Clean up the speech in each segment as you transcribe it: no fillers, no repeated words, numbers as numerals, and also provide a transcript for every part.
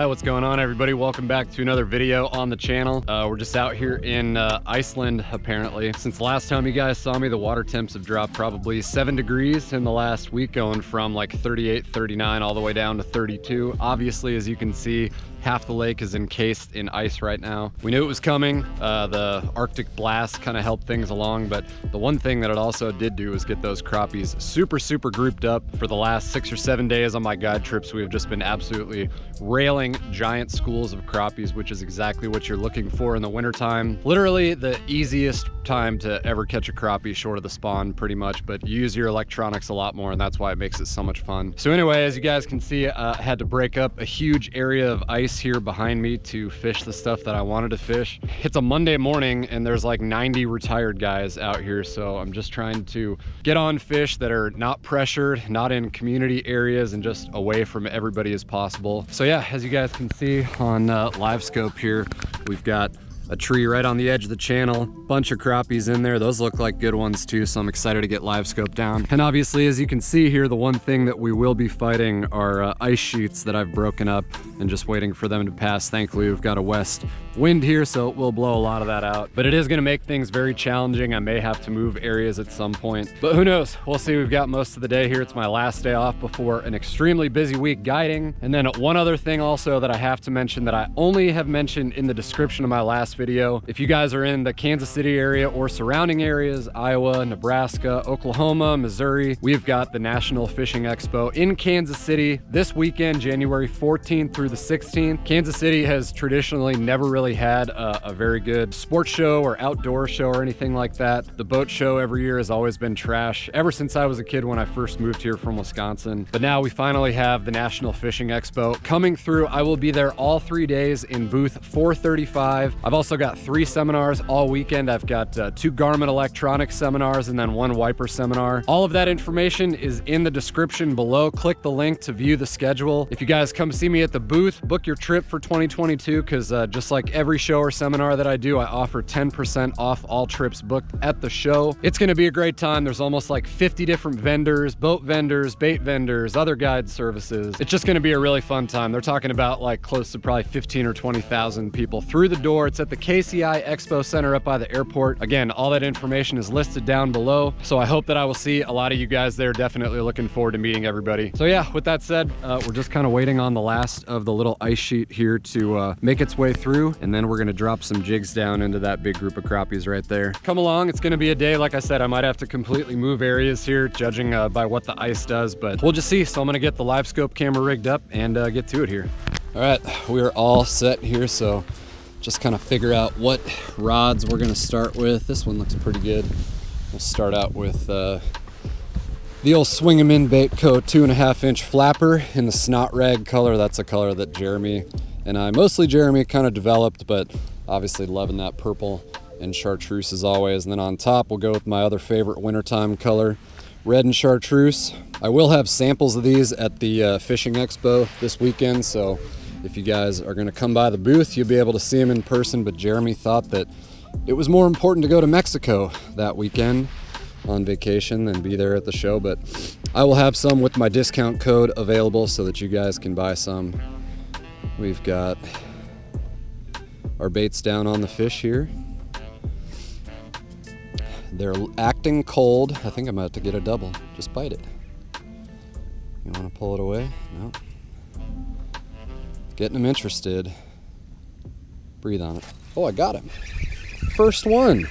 what's going on, everybody? Welcome back to another video on the channel. We're just out here in Iceland, apparently. Since the last time you guys saw me, the water temps have dropped probably 7 degrees in the last week, going from like 38, 39 all the way down to 32. Obviously, as you can see, half the lake is encased in ice right now. We knew it was coming. The Arctic blast kind of helped things along, but the one thing that it also did do was get those crappies super grouped up. For the last 6 or 7 days on my guide trips, we have just been absolutely railing giant schools of crappies, which is exactly what you're looking for in the wintertime. Literally the easiest time to ever catch a crappie, short of the spawn, pretty much, but you use your electronics a lot more, and that's why it makes it so much fun. So anyway, as you guys can see, I had to break up a huge area of ice here behind me to fish the stuff that I wanted to fish. It's a Monday morning and there's like 90 retired guys out here, so I'm just trying to get on fish that are not pressured, not in community areas, and just away from everybody as possible. So yeah, as you guys can see on LiveScope here, we've got a tree right on the edge of the channel, bunch of crappies in there. Those look like good ones too, so I'm excited to get LiveScope down. And obviously, as you can see here, the one thing that we will be fighting are ice sheets that I've broken up and just waiting for them to pass. Thankfully, we've got a west wind here, so it will blow a lot of that out. But it is gonna make things very challenging. I may have to move areas at some point, but who knows? We'll see. We've got most of the day here. It's my last day off before an extremely busy week guiding. And then one other thing also that I have to mention that I only have mentioned in the description of my last video. If you guys are in the Kansas City area or surrounding areas, Iowa, Nebraska, Oklahoma, Missouri, we've got the National Fishing Expo in Kansas City this weekend, January 14th through the 16th. Kansas City has traditionally never really had a very good sports show or outdoor show or anything like that. The boat show every year has always been trash ever since I was a kid when I first moved here from Wisconsin. But now we finally have the National Fishing Expo coming through. I will be there all 3 days in booth 435. I've also got 3 seminars all weekend. I've got 2 Garmin electronics seminars and then 1 wiper seminar. All of that information is in the description below. Click the link to view the schedule. If you guys come see me at the booth, book your trip for 2022, because just like every show or seminar that I do, I offer 10% off all trips booked at the show. It's gonna be a great time. There's almost like 50 different vendors, boat vendors, bait vendors, other guide services. It's just gonna be a really fun time. They're talking about like close to probably 15 or 20,000 people through the door. It's at the KCI Expo Center up by the airport. Again, all that information is listed down below. So I hope that I will see a lot of you guys there. Definitely looking forward to meeting everybody. So yeah, with that said, we're just kind of waiting on the last of the little ice sheet here to make its way through. And then we're gonna drop some jigs down into that big group of crappies right there. Come along, it's gonna be a day. Like I said, I might have to completely move areas here, judging by what the ice does, but we'll just see. So I'm gonna get the LiveScope camera rigged up and get to it here. All right, we're all set here, so just kind of figure out what rods we're gonna start with. This one looks pretty good. We'll start out with the old Swing 'em in Bait Co. 2.5 inch flapper in the snot rag color. That's a color that Jeremy and I, mostly Jeremy, kind of developed, but obviously loving that purple and chartreuse as always. And then on top, we'll go with my other favorite wintertime color, red and chartreuse. I will have samples of these at the Fishing Expo this weekend, so if you guys are gonna come by the booth, you'll be able to see them in person, but Jeremy thought that it was more important to go to Mexico that weekend on vacation than be there at the show. But I will have some with my discount code available so that you guys can buy some. We've got our baits down on the fish here. They're acting cold. I think I'm about to get a double. Just bite it. You wanna pull it away? No. Getting them interested. Breathe on it. Oh, I got him. First one.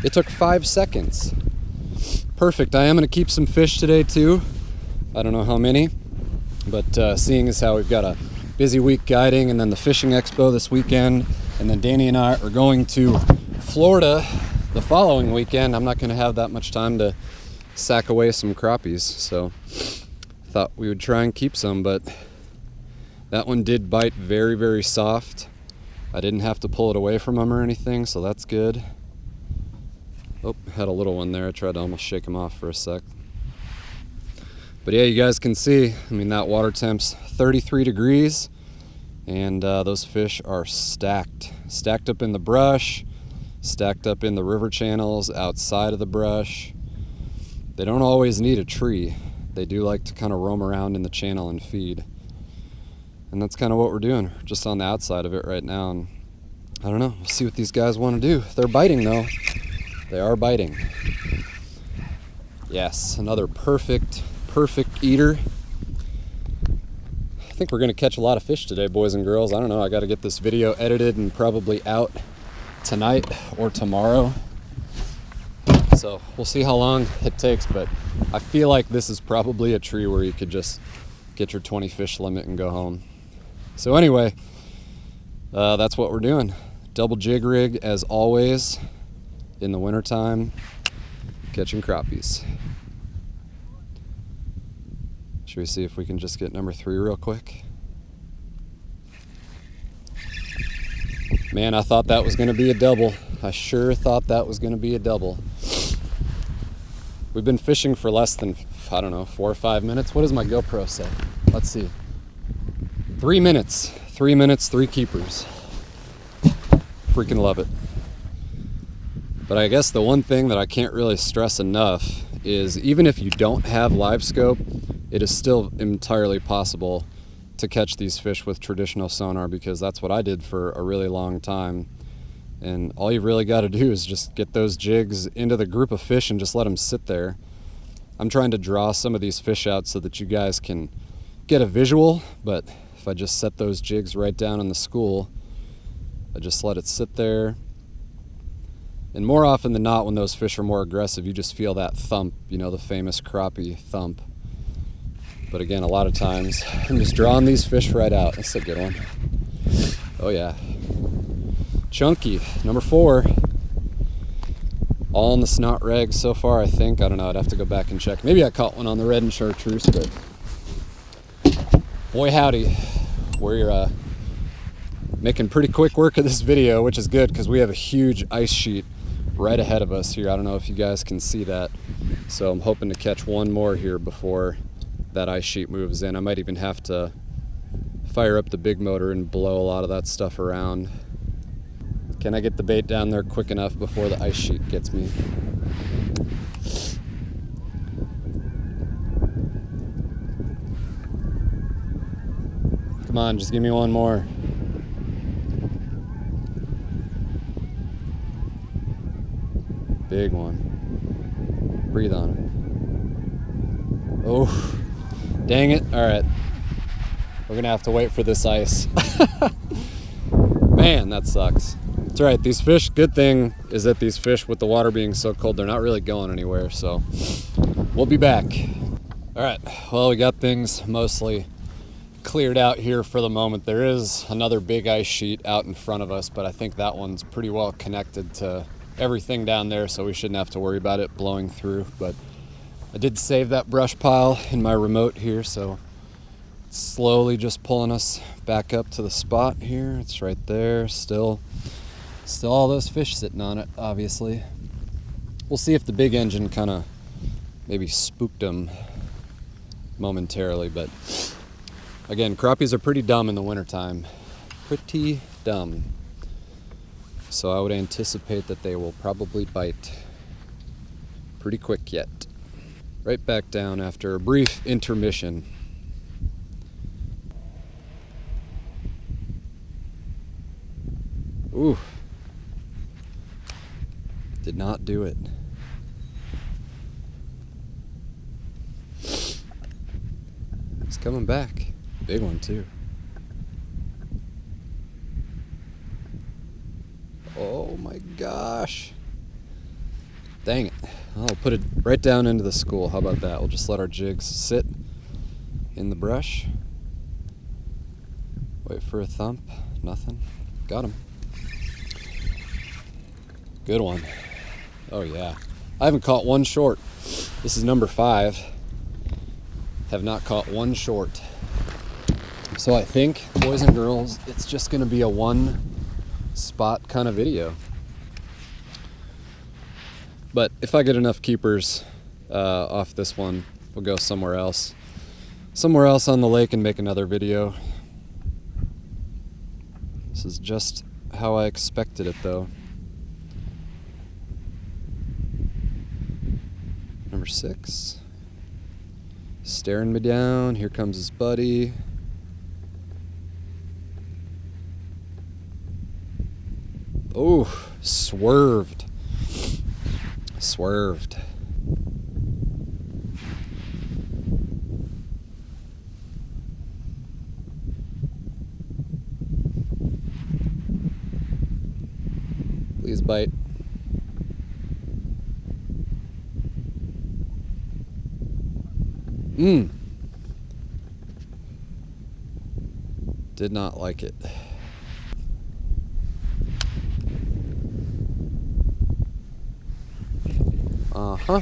It took 5 seconds. Perfect. I am going to keep some fish today too. I don't know how many, but seeing as how we've got a busy week guiding and then the Fishing Expo this weekend, and then Danny and I are going to Florida the following weekend, I'm not going to have that much time to sack away some crappies. So I thought we would try and keep some, but that one did bite very soft. I didn't have to pull it away from him or anything, so that's good. Oh, had a little one there. I tried to almost shake him off for a sec. But yeah, you guys can see, I mean, that water temp's 33 degrees, and those fish are stacked up in the brush, stacked up in the river channels, outside of the brush. They don't always need a tree. They do like to kind of roam around in the channel and feed. And that's kind of what we're doing, just on the outside of it right now. And I don't know, we'll see what these guys want to do. They're biting though. They are biting. Yes, another perfect eater. I think we're gonna catch a lot of fish today, boys and girls. I don't know, I gotta get this video edited and probably out tonight or tomorrow. So we'll see how long it takes, but I feel like this is probably a tree where you could just get your 20 fish limit and go home. So anyway, that's what we're doing. Double jig rig as always in the wintertime, catching crappies. Should we see if we can just get number 3 real quick? Man, I thought that was gonna be a double. I sure thought that was gonna be a double. We've been fishing for less than, I don't know, 4 or 5 minutes. What does my GoPro say? Let's see. 3 minutes. 3 minutes, 3 keepers. Freaking love it. But I guess the one thing that I can't really stress enough is even if you don't have LiveScope, it is still entirely possible to catch these fish with traditional sonar, because that's what I did for a really long time. And all you've really got to do is just get those jigs into the group of fish and just let them sit there. I'm trying to draw some of these fish out so that you guys can get a visual, but if I just set those jigs right down in the school, I just let it sit there. And more often than not, when those fish are more aggressive, you just feel that thump, you know, the famous crappie thump. But again, a lot of times, I'm just drawing these fish right out. That's a good one. Oh yeah. Chunky, number 4. All in the snot rag so far, I think. I don't know, I'd have to go back and check. Maybe I caught one on the red and chartreuse, but boy howdy, we're making pretty quick work of this video, which is good because we have a huge ice sheet right ahead of us here. I don't know if you guys can see that. So I'm hoping to catch one more here before that ice sheet moves in. I might even have to fire up the big motor and blow a lot of that stuff around. Can I get the bait down there quick enough before the ice sheet gets me? Come on, just give me one more. Big one. Breathe on it. Oh, dang it. All right. We're gonna have to wait for this ice. Man, that sucks. It's all right, these fish, good thing is that these fish, with the water being so cold, they're not really going anywhere, so we'll be back. All right, well, we got things mostly cleared out here for the moment. There is another big ice sheet out in front of us, but I think that one's pretty well connected to everything down there, so we shouldn't have to worry about it blowing through. But I did save that brush pile in my remote here, so it's slowly just pulling us back up to the spot here. It's right there, still all those fish sitting on it, obviously. We'll see if the big engine kind of maybe spooked them momentarily, but again, crappies are pretty dumb in the wintertime. Pretty dumb. So I would anticipate that they will probably bite pretty quick yet. Right back down after a brief intermission. Ooh. Did not do it. It's coming back. Big one too. Oh my gosh. Dang it. I'll put it right down into the school. How about that? We'll just let our jigs sit in the brush. Wait for a thump. Nothing. Got him. Good one. Oh yeah. I haven't caught one short. This is number 5. Have not caught one short. So I think, boys and girls, it's just gonna be a one spot kind of video. But if I get enough keepers off this one, we'll go somewhere else. Somewhere else on the lake and make another video. This is just how I expected it though. Number 6. Staring me down. Here comes his buddy. Oh, swerved. Swerved. Please bite. Did not like it. Uh-huh.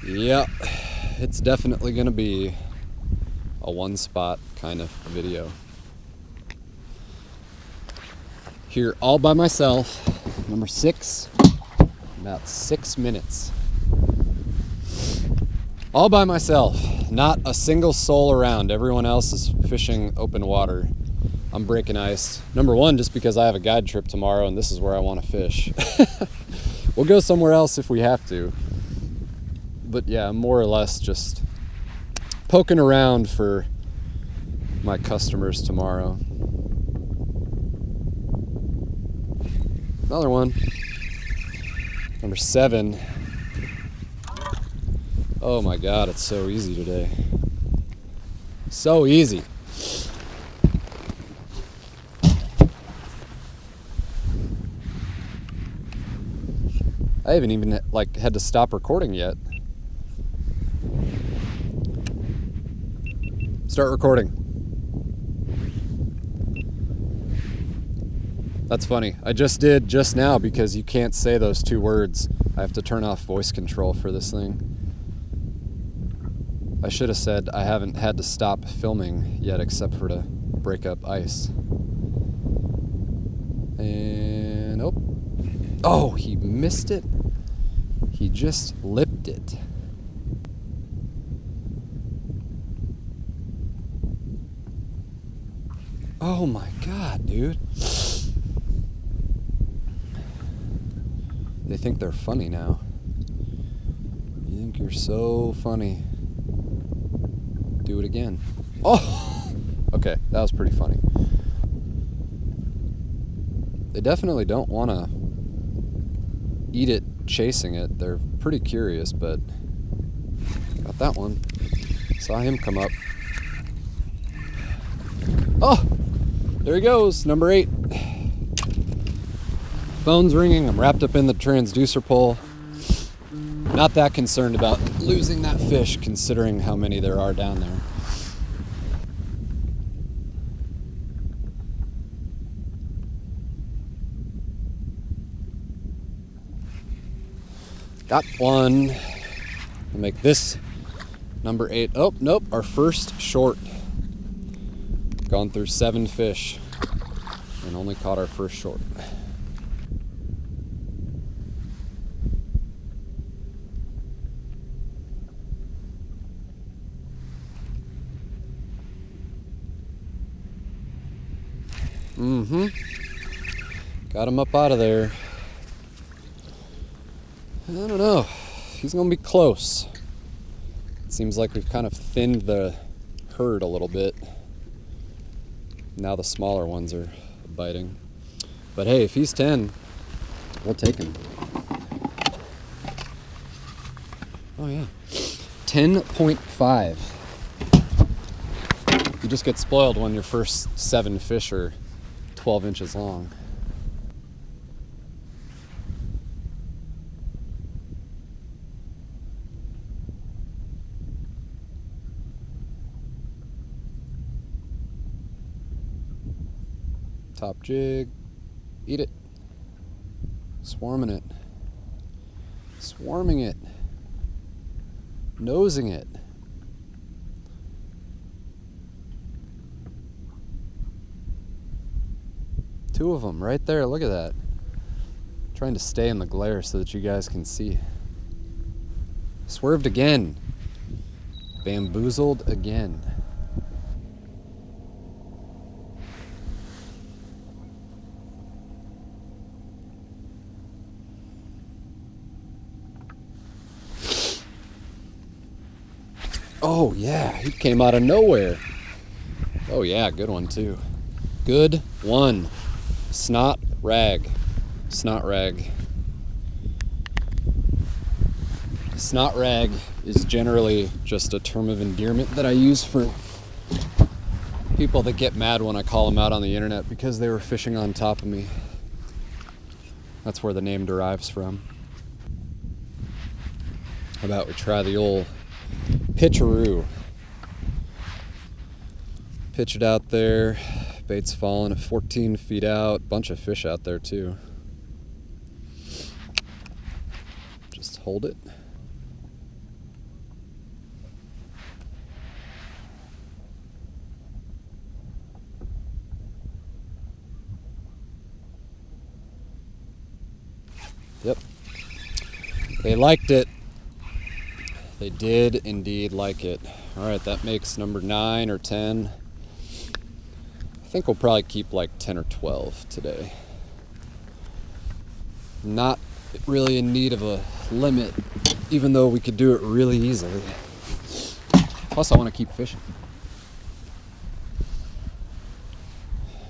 Yep. It's definitely gonna be a one spot kind of video. Here all by myself. Number 6. About 6 minutes. All by myself. Not a single soul around. Everyone else is fishing open water. I'm breaking ice. Number 1, just because I have a guide trip tomorrow and this is where I want to fish. We'll go somewhere else if we have to. But yeah, more or less just poking around for my customers tomorrow. Another one. Number 7. Oh my God, it's so easy today. So easy. I haven't even had to stop recording yet. Start recording. That's funny. I just did just now because you can't say those 2 words. I have to turn off voice control for this thing. I should have said I haven't had to stop filming yet except for to break up ice. And oh, he missed it. He just lipped it. Oh my God, dude. They think they're funny now. You think you're so funny. Do it again. Oh! Okay, that was pretty funny. They definitely don't want to eat it chasing it. They're pretty curious, but got that one. Saw him come up. Oh! There he goes, number 8. Phone's ringing. I'm wrapped up in the transducer pole. Not that concerned about losing that fish, considering how many there are down there. Got one. We'll make this number 8. Oh, nope, our first short. Gone through 7 fish and only caught our first short. Got him up out of there. I don't know. He's gonna be close. It seems like we've kind of thinned the herd a little bit. Now the smaller ones are biting. But hey, if he's 10, we'll take him. Oh yeah. 10.5. You just get spoiled when your first 7 fish are 12 inches long. Top jig. Eat it. Swarming it. Swarming it. Nosing it. Two of them right there. Look at that. Trying to stay in the glare so that you guys can see. Swerved again. Bamboozled again. Oh yeah, he came out of nowhere. Oh yeah, good one too. Good one. Snot rag. Snot rag. Snot rag is generally just a term of endearment that I use for people that get mad when I call them out on the internet because they were fishing on top of me. That's where the name derives from. How about we try the old pitcheroo? Pitch it out there. Bait's falling at 14 feet out. Bunch of fish out there too. Just hold it. Yep. They liked it. They did indeed like it. All right, that makes number 9 or 10. I think we'll probably keep like 10 or 12 today. Not really in need of a limit, even though we could do it really easily. Plus, I want to keep fishing.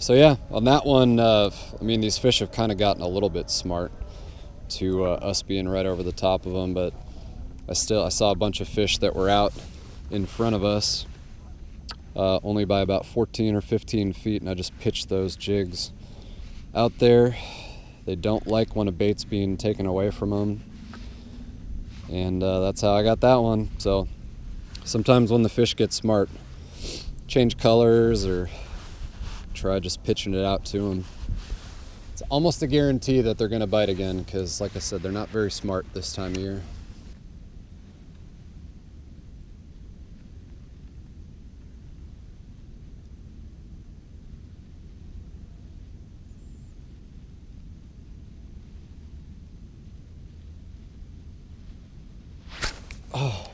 So yeah, on that one, I mean, these fish have kind of gotten a little bit smart to us being right over the top of them, but I saw a bunch of fish that were out in front of us, only by about 14 or 15 feet, and I just pitched those jigs out there. They don't like when a bait's being taken away from them, and that's how I got that one. So sometimes when the fish get smart, change colors or try just pitching it out to them. It's almost a guarantee that they're going to bite again because, like I said, they're not very smart this time of year. Oh.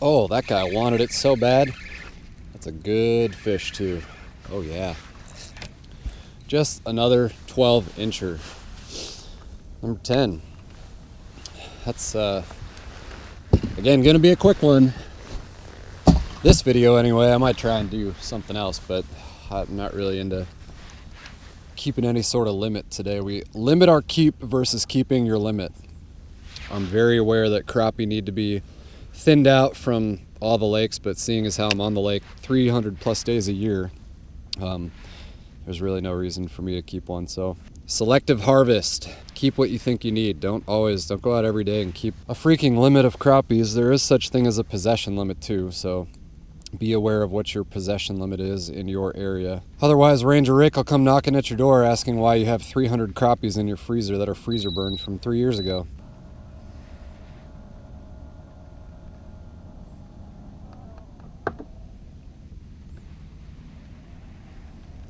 Oh, that guy wanted it so bad. That's a good fish too. Oh yeah. Just another 12-incher. Number 10. That's again gonna be a quick one. This video anyway. I might try and do something else, but I'm not really into keeping any sort of limit today. We limit our keep versus keeping your limit. I'm very aware that crappie need to be thinned out from all the lakes, but seeing as how I'm on the lake 300 plus days a year, there's really no reason for me to keep one. So selective harvest. Keep what you think you need. Don't go out every day and keep a freaking limit of crappies. There is such thing as a possession limit too, so be aware of what your possession limit is in your area. Otherwise, Ranger Rick will come knocking at your door asking why you have 300 crappies in your freezer that are freezer burned from 3 years ago.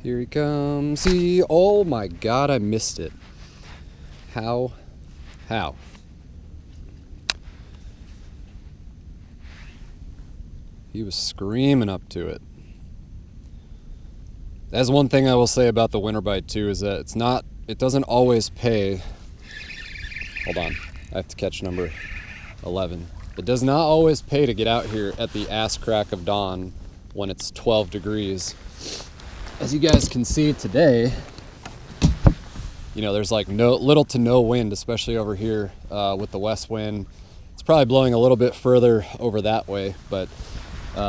Here he comes. Oh my God, I missed it. How? He was screaming up to it. That's one thing I will say about the winter bite too, is that it doesn't always pay. Hold on, I have to catch number 11. It does not always pay to get out here at the ass crack of dawn when it's 12 degrees. As you guys can see today, you know, there's like little to no wind, especially over here with the west wind. It's probably blowing a little bit further over that way, but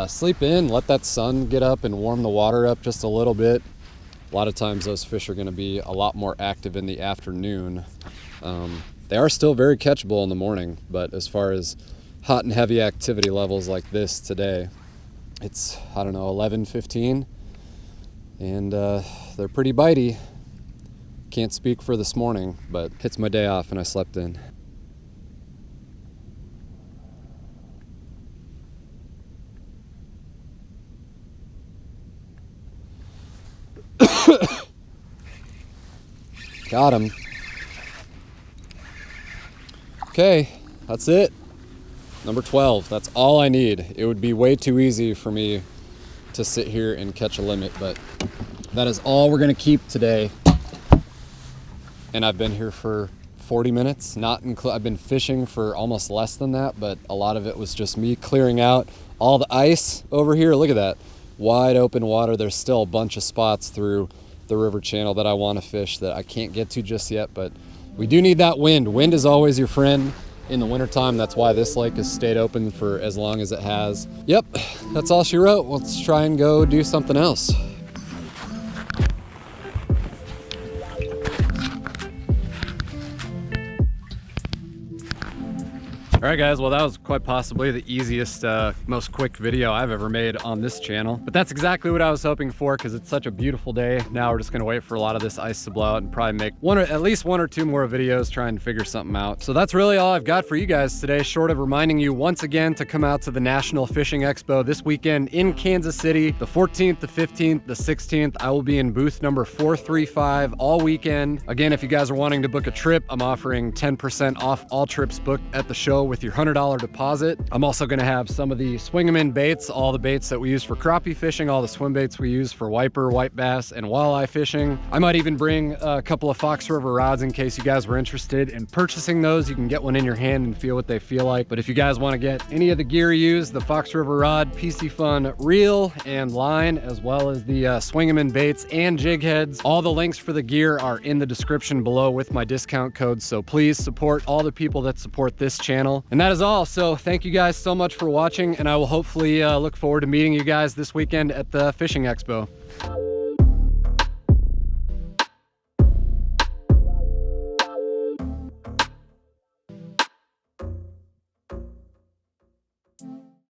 sleep in, let that sun get up and warm the water up just a little bit. A lot of times those fish are going to be a lot more active in the afternoon. They are still very catchable in the morning, but as far as hot and heavy activity levels like this today, it's, I don't know, 11:15. And they're pretty bitey. Can't speak for this morning, but it's my day off and I slept in. Got him. Okay, that's it. Number 12, that's all I need. It would be way too easy for me to sit here and catch a limit, but that is all we're gonna keep today. And I've been here for 40 minutes. I've been fishing for almost less than that, but a lot of it was just me clearing out all the ice over here. Look at that, wide open water. There's still a bunch of spots through the river channel that I want to fish that I can't get to just yet, but we do need that wind. Wind is always your friend in the wintertime. That's why this lake has stayed open for as long as it has. Yep, that's all she wrote. Let's try and go do something else. All right, guys, well, that was quite possibly the easiest, most quick video I've ever made on this channel. But that's exactly what I was hoping for, because it's such a beautiful day. Now we're just gonna wait for a lot of this ice to blow out and probably make at least one or two more videos trying to figure something out. So that's really all I've got for you guys today, short of reminding you once again to come out to the National Fishing Expo this weekend in Kansas City, the 14th, the 15th, the 16th. I will be in booth number 435 all weekend. Again, if you guys are wanting to book a trip, I'm offering 10% off all trips booked at the show with your $100 deposit. I'm also going to have some of the swing 'em in baits, all the baits that we use for crappie fishing, all the swim baits we use for wiper, white bass, and walleye fishing. I might even bring a couple of Fox River rods in case you guys were interested in purchasing those. You can get one in your hand and feel what they feel like. But if you guys want to get any of the gear used, the Fox River rod, PC Fun reel and line, as well as the swing 'em in baits and jig heads, all the links for the gear are in the description below with my discount code. So please support all the people that support this channel. And that is all. So thank you guys so much for watching, and I will hopefully look forward to meeting you guys this weekend at the Fishing Expo.